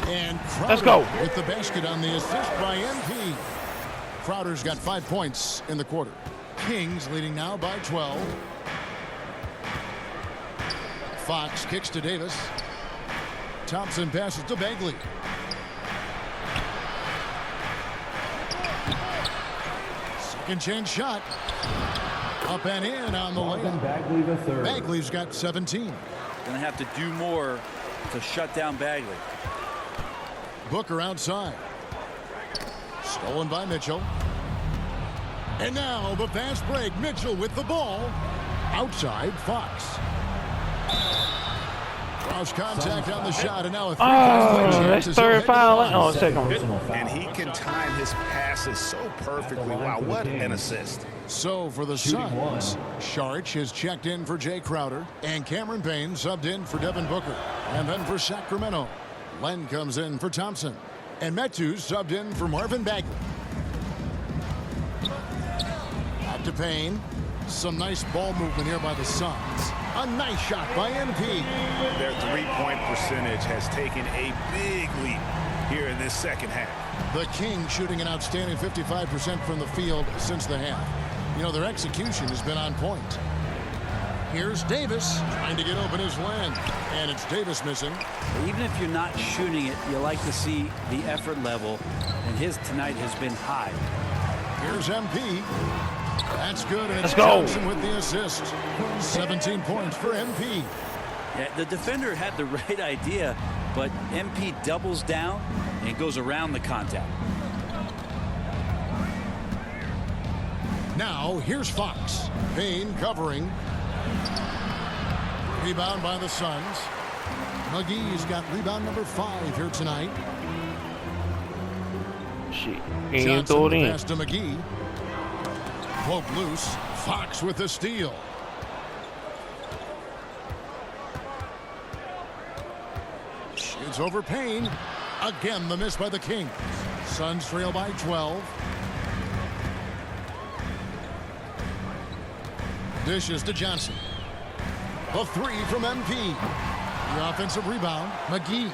And Crowder Let's go with the basket on the assist by MP. Crowder's got 5 points in the quarter. Kings leading now by 12. Fox kicks to Davis. Thompson passes to Bagley. Second chance shot. Up and in on the layup. Bagley's got 17. Going to have to do more to shut down Bagley. Booker outside. Stolen by Mitchell. And now the fast break. Mitchell with the ball. Outside, Fox. Cross contact on the shot, and now a that's third foul. Oh, second. And he can time his passes so perfectly. Wow, what an assist. So for the Suns, Sharch has checked in for Jay Crowder, and Cameron Payne subbed in for Devin Booker. And then for Sacramento, Len comes in for Thompson, and Metu subbed in for Marvin Bagley. Back to Payne. Some nice ball movement here by the Suns. A nice shot by MP. Their three-point percentage has taken a big leap here in this second half. The Kings shooting an outstanding 55% from the field since the half. You know, their execution has been on point. Here's Davis trying to get open his Len, and it's Davis missing. Even if you're not shooting it, you like to see the effort level, and his tonight has been high. Here's MP. That's good, and it's Let's go. Johnson with the assist. 17 points for MP. Yeah, the defender had the right idea, but MP doubles down and goes around the contact. Now, here's Fox. Payne covering. Rebound by the Suns. McGee's got rebound number 5 here tonight. Shit. He ain't throw it Johnson in. pass to McGee. Poke loose. Fox with the steal. Shoots over Payne. Again, the miss by the Kings. Suns trail by 12. Dishes to Johnson. A 3 from MP. The offensive rebound. McGee.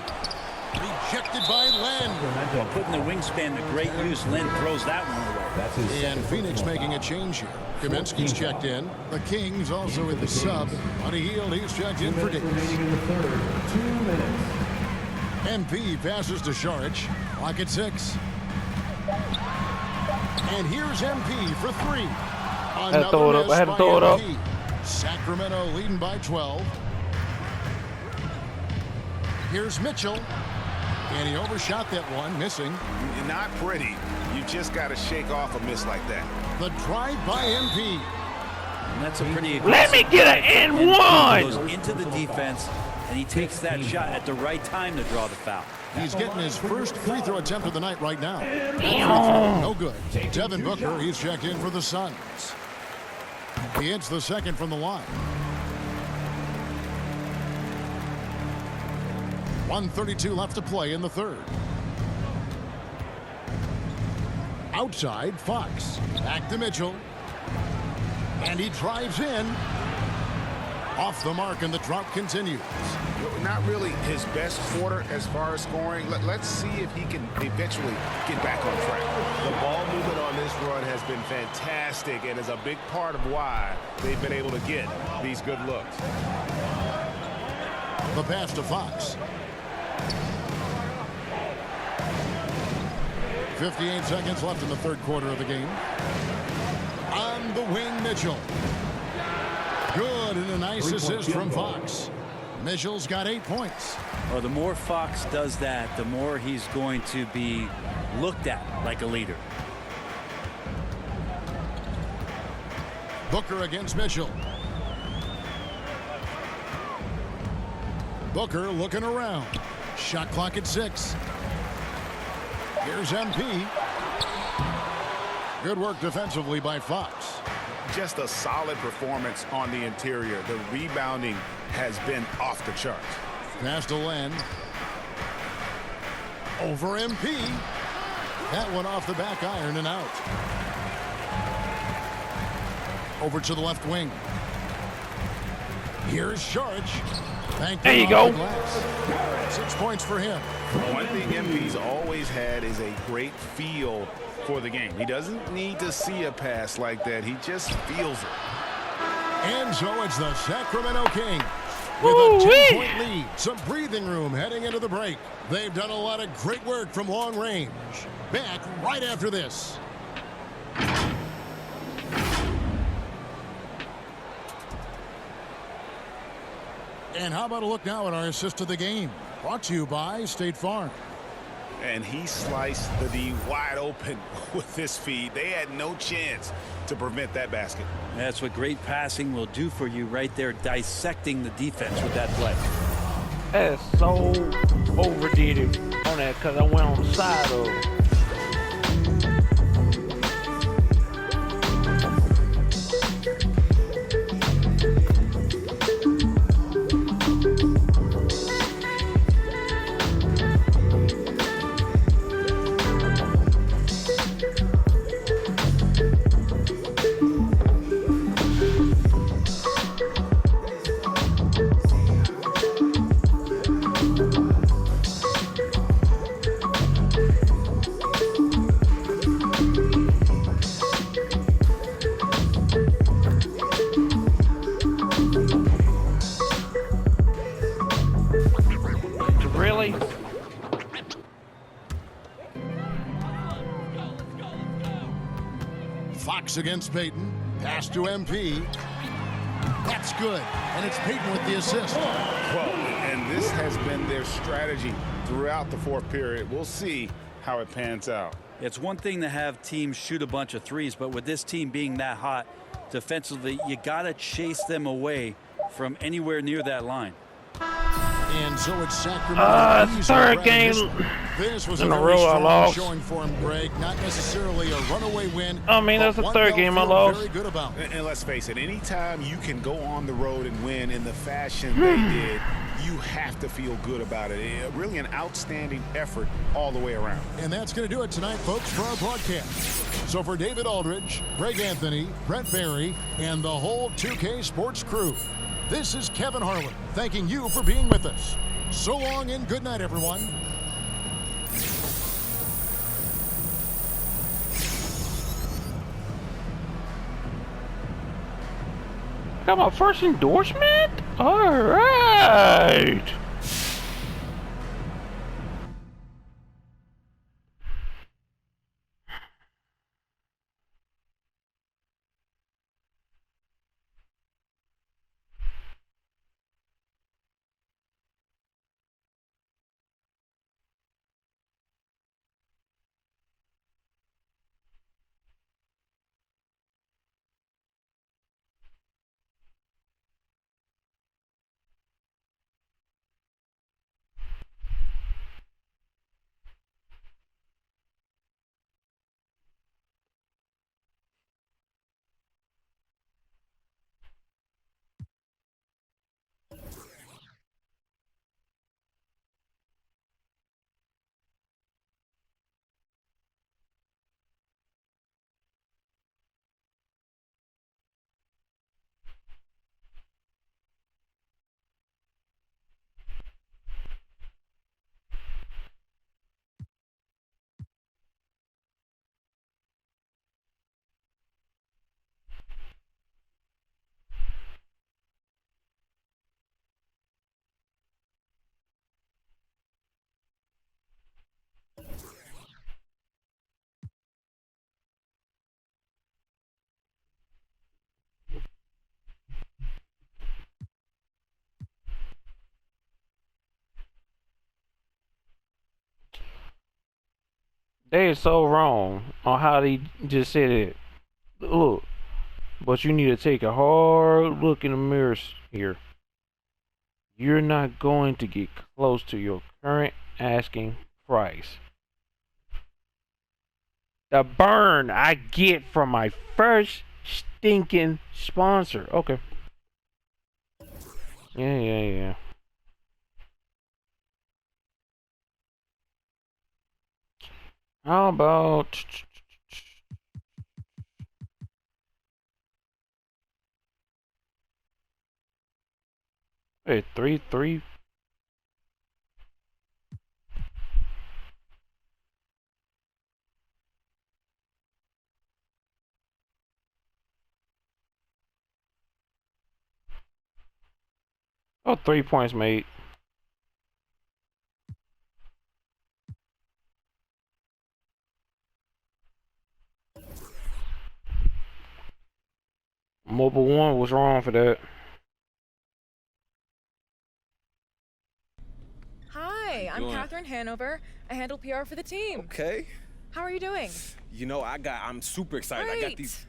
Rejected by Len. Well, putting the wingspan to great use, Len throws that one away. And Phoenix making a change here. Kaminsky's checked in. The Kings also with the sub. Buddy Hield, he's checked in for Davis. MP passes to Sharch. Clock at 6. And here's MP for 3. I had to throw it up. I had to throw it up. Sacramento leading by 12. Here's Mitchell. And he overshot that one, missing. You're not pretty. You just got to shake off a miss like that. The drive by MP. And that's a pretty Let me get an and N1. goes into the defense, and he takes that shot at the right time to draw the foul. He's getting his first free throw attempt of the night right now. No good. Devin Booker, he's checked in for the Suns. He hits the second from the line. 1:32 left to play in the third. Outside, Fox. Back to Mitchell. And he drives in. Off the mark, and the drought continues. Not really his best quarter as far as scoring. Let's see if he can eventually get back on track. The ball movement on this run has been fantastic and is a big part of why they've been able to get these good looks. The pass to Fox. 58 seconds left in the third quarter of the game. On the wing, Mitchell. Good, and a nice assist from Fox. Mitchell's got 8 points. Well, the more Fox does that, the more he's going to be looked at like a leader. Booker against Mitchell. Booker looking around. Shot clock at 6. Here's MP. Good work defensively by Fox. Just a solid performance on the interior. The rebounding has been off the charts. Pass to Len. Over MP. That one off the back iron and out. Over to the left wing. Here's Sharch. There you go. 6 points for him. One thing MP's always had is a great feel for the game. He doesn't need to see a pass like that. He just feels it. And so it's the Sacramento Kings with a 10-point lead. Some breathing room heading into the break. They've done a lot of great work from long range. Back right after this. And how about a look now at our assist of the game? Brought to you by State Farm. And he sliced the D wide open with this feed. They had no chance to prevent that basket. That's what great passing will do for you right there, dissecting the defense with that play. That's so overdid it on that because I went on the side of it. Really? Fox against Payton. Pass to MP. That's good. And it's Payton with the assist. Well, and this has been their strategy throughout the fourth period. We'll see how it pans out. It's one thing to have teams shoot a bunch of threes, but with this team being that hot defensively, you got to chase them away from anywhere near that line. And so it's Sacramento. Third game this was in a a very row I strong lost. showing for him, Greg. Not necessarily a runaway win. I mean, that's the third game I lost. Very good about. And let's face it, anytime you can go on the road and win in the fashion they did, you have to feel good about it. Really an outstanding effort all the way around. And that's going to do it tonight, folks, for our broadcast. So for David Aldridge, Greg Anthony, Brent Barry, and the whole 2K Sports crew, this is Kevin Harlan thanking you for being with us. So long and good night, everyone. Got my first endorsement? All right. They are so wrong on how they just said it. Look, but you need to take a hard look in the mirrors here. You're not going to get close to your current asking price. The burn I get from my first stinking sponsor. Okay. Yeah. How about... Hey, 3-3. Oh, 3 points made. Mobile One was wrong for that. Hi, I'm Catherine Hanover. I handle PR for the team. Okay. How are you doing? You know, I'm super excited. Great. I got these.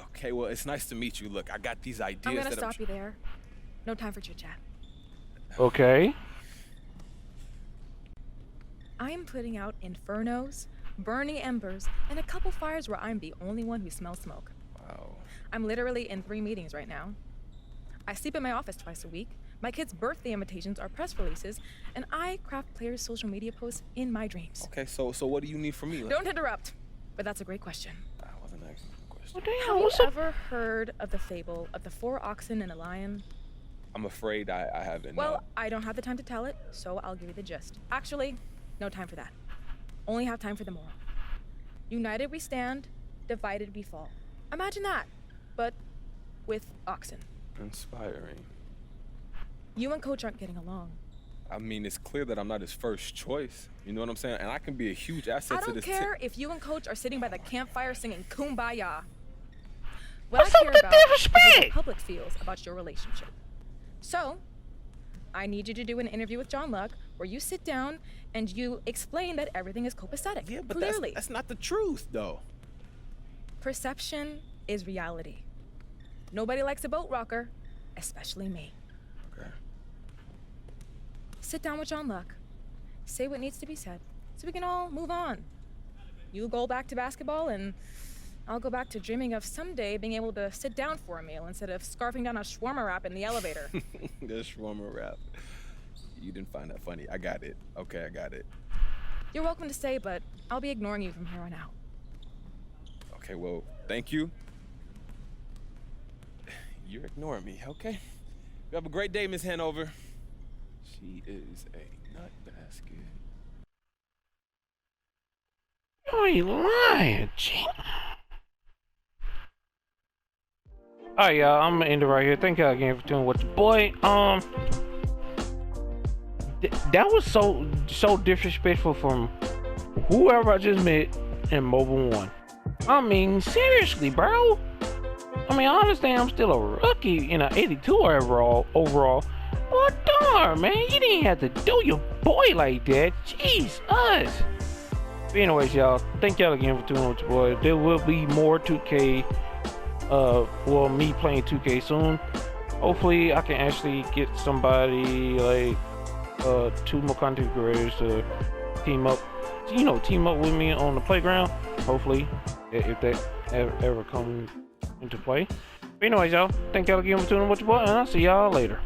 Okay, well, it's nice to meet you. Look, I got these ideas. I'm gonna stop you there. No time for chit chat. Okay. I am putting out infernos, burning embers, and a couple fires where I'm the only one who smells smoke. Wow. I'm literally in 3 meetings right now. I sleep in my office twice a week. My kids' birthday invitations are press releases, and I craft players' social media posts in my dreams. Okay, so what do you need from me? Don't interrupt, but that's a great question. I wasn't asking a question. Well, damn, Have you ever heard of the fable of the 4 oxen and a lion? I'm afraid I haven't. Well, I don't have the time to tell it, so I'll give you the gist. Actually, no time for that. Only have time for the moral. United we stand, divided we fall. Imagine that, but with oxen. Inspiring. You and Coach aren't getting along. I mean, it's clear that I'm not his first choice. You know what I'm saying? And I can be a huge asset to this team. I don't care if you and Coach are sitting by the campfire singing Kumbaya. What's up with the disrespect? Is what the public feels about your relationship. So, I need you to do an interview with John Luck where you sit down and you explain that everything is copacetic. Yeah, but clearly. That's not the truth, though. Perception is reality. Nobody likes a boat rocker, especially me. Okay. Sit down with John Luck. Say what needs to be said so we can all move on. You go back to basketball and I'll go back to dreaming of someday being able to sit down for a meal instead of scarfing down a shawarma wrap in the elevator. The shawarma wrap. You didn't find that funny. I got it. Okay, I got it. You're welcome to stay, but I'll be ignoring you from here on out. Okay, well, thank you. You're ignoring me, okay? You have a great day, Miss Hanover. She is a nut basket. You ain't lying, Gee. Alright, y'all, I'm gonna end it right here. Thank y'all again for tuning with your boy. That was so disrespectful from whoever I just met in Mobile One. I mean, seriously, bro. I mean, I understand I'm still a rookie in an 82 overall. But darn, man, you didn't have to do your boy like that. Jeez, us. But anyways, y'all, thank y'all again for tuning with your boy. There will be more 2K. Well, me playing 2K soon. Hopefully, I can actually get somebody like 2 more content creators to team up with me on the playground. Hopefully, if that ever comes into play. But anyways, y'all, thank y'all again for tuning with your boy, and I'll see y'all later.